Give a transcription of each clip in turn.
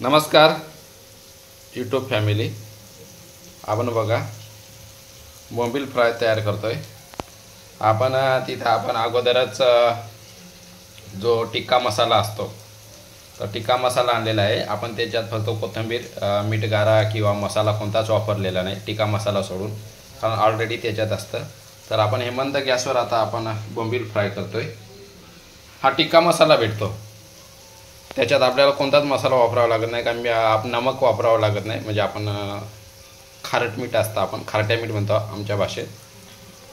नमस्कार YouTube family. आपण बघा बोंबील फ्राय तयार करतोय. आपण तिथं अगोदरच जो टिक्का मसाला असतो तर टिक्का मसाला आणलेला आहे. आपण त्याच्यात फक्त कोथिंबीर, मीठ, गारा किंवा मसाला कोणताच वापरलेला नाही, टिक्का मसाला सोडून, कारण ऑलरेडी त्याच्यात असतं. तर आपण हे मंद गॅसवर आता आपण बोंबील फ्राय करतोय. हा टिक्का मसाला भेटतो, त्याच्यात आपल्याला कोणताच मसाला वापरावा लागत नाही, कारण नमक वापरावं लागत नाही. म्हणजे आपण खारट मीठ असतं, आपण खारट्या मीठ म्हणतो आमच्या भाषेत.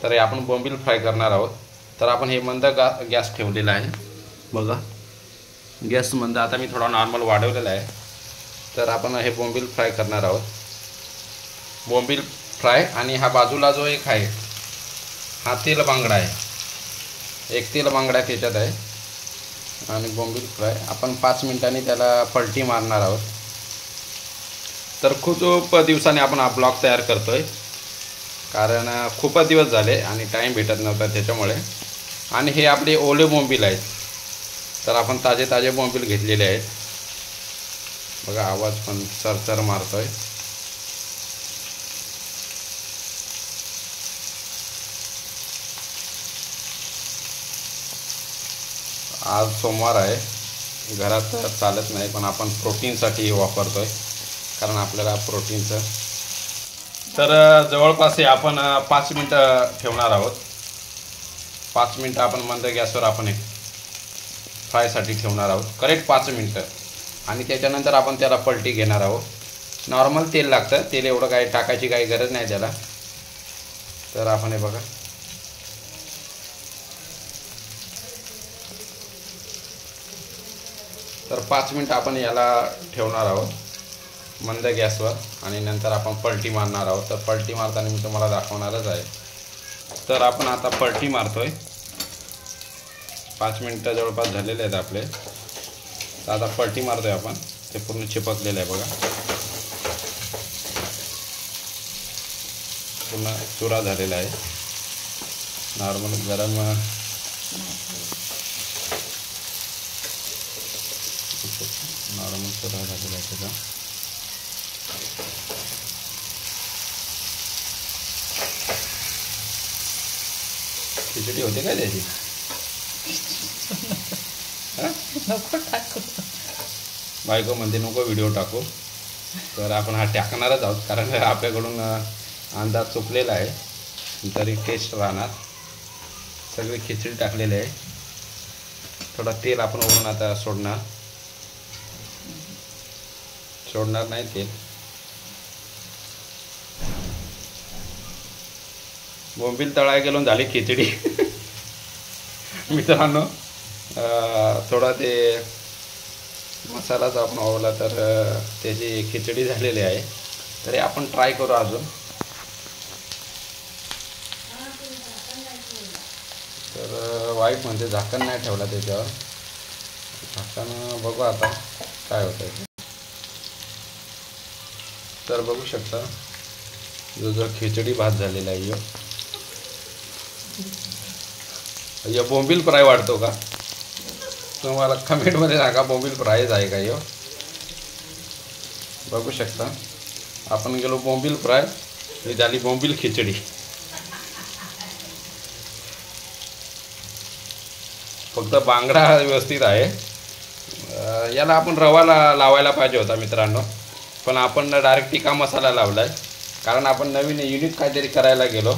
तर हे आपण बोंबील फ्राय करणार आहोत. तर आपण हे मंद गॅस ठेवलेला आहे. बघा गॅस मंद, आता मी थोडा नॉर्मल वाढवलेला आहे. तर आपण हे बोंबील फ्राय करणार आहोत. बोंबील फ्राय. आणि हा बाजूला जो एक आहे हा तेल बांगडा आहे, एक तेल बांगडा त्याच्यात आहे. आणि बोंबील फ्राय आपण 5 मिनिटांनी त्याला पलटी मारणार आहोत. तर खूप दिवसांनी आपण हा ब्लॉग तयार करतोय, कारण खूपच दिवस झाले आणि टाईम भेटत नव्हता त्याच्यामुळे. आणि हे आपले ओले बोंबील आहेत, तर आपण ताजे बोंबील घेतलेले आहेत. बघा आवाज पण सरसर मारतोय. आज सोमवार आहे, घरात चालत नाही, पण आपण प्रोटीनसाठी वापरतोय, कारण आपल्याला प्रोटीनचं. तर जवळपास हे आपण 5 मिनटं ठेवणार आहोत. 5 मिनटं आपण मंद गॅसवर आपण फ्रायसाठी ठेवणार आहोत, करेक्ट 5 मिनटं. आणि त्याच्यानंतर आपण त्याला पलटी घेणार आहोत. नॉर्मल तेल लागतं, तेल एवढं काही टाकायची काही गरज नाही त्याला. तर आपण हे बघा तर 5 मिनटं आपण याला ठेवणार आहोत मंद गॅसवर, आणि नंतर आपण पलटी मारणार आहोत. तर पलटी मारताना मी तुम्हाला दाखवणारच आहे. तर आपण आता पलटी मारतोय. 5 मिनटं जवळपास झालेले आहेत आपले. तर आता पलटी मारतोय आपण. ते पूर्ण चिपकलेलं आहे बघा, पूर्ण चुरा झालेला आहे. नॉर्मल गरम चुरा झालेला आहे त्याचा. खिचडी होते काय त्याची? नको टाकू. बायको म्हणते नको व्हिडिओ टाकू. तर आपण हा टाकणारच आहोत, कारण आपल्याकडून अंदाज चुकलेला आहे, तरी टेस्ट राहणार. सगळी खिचडी टाकलेली आहे. थोडा तेल आपण वरून आता सोडणार नाही तेल. बोंबील तळाय गेलो झाली खिचडी. मित्रांनो, थोडा ते मसालाच आपण ओवला तर त्याची खिचडी झालेली आहे. तरी आपण ट्राय करू अजून. तर वाईट म्हणजे झाकण नाही ठेवला त्याच्यावर. झाकण बघू आता काय होतं आहे. तर बघू शकता जो खिचडी भात झालेला आहे. यो बोंबील फ्राय वाटतो का? तुम्हाला कमेंटमध्ये सांगा बोंबील फ्रायच आहे का यो. बघू शकता आपण गेलो बोंबील फ्राय, ही झाली बोंबील खिचडी. फक्त बांगडा व्यवस्थित आहे. याला आपण रवा लावायला पाहिजे होता मित्रांनो, पण आपण डायरेक्ट टिक्का मसाला लावला आहे, कारण आपण नवीन युनिक काहीतरी करायला गेलो.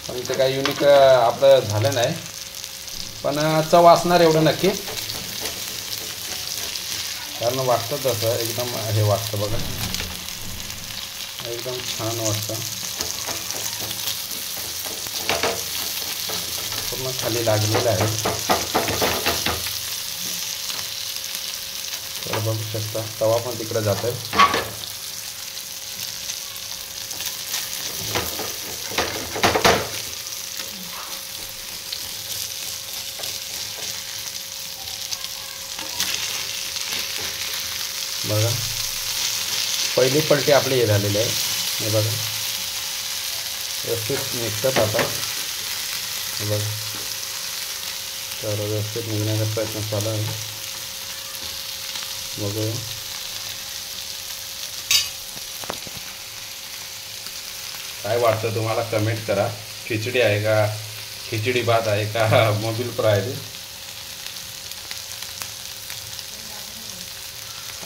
पण ते काही युनिक आपलं झालं नाही, पण चव असणार एवढं नक्की, कारण वाटतं तसं एकदम हे वाटतं बघा, एकदम छान वाटतं. पूर्ण खाली लागलेलं आहे. तर बघू शकता तवा पण तिकडे जातोय. बघा पहिली पलटी आपली हे झालेली आहे. हे बघा व्यवस्थित निघतात आता. हे बघा तर व्यवस्थित निघण्याचा प्रयत्न चालू आहे. बघू. काय वाटतं तुम्हाला कमेंट करा. खिचडी आहे का, खिचडी भात आहे का, मोबिल फ्राय आहे.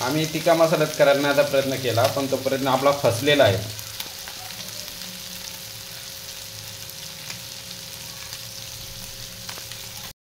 आम्ही तिका मसाल्यात करण्याचा प्रयत्न केला, पण तो प्रयत्न आपला फसलेला आहे.